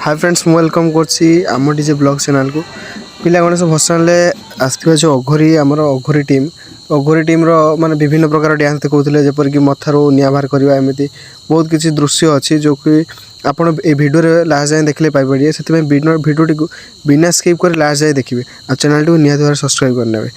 Hi friends मु welcome करम DJ blog channel को पिला गणेश भसान आसवा जो अघोरी आमर अघोरी टीम माने विभिन्न प्रकार डांस देखते जपरिक मथारू निआ बाहर करवा एमती बहुत किसी दृश्य अच्छी जो कि आपड़ ए भिडियो लास्ट जाए देखले पाइपर से भिडियो को बिना स्किप कर लास्ट जाए देखिए आ चैनल को निहत भाव सब्सक्राइब करने।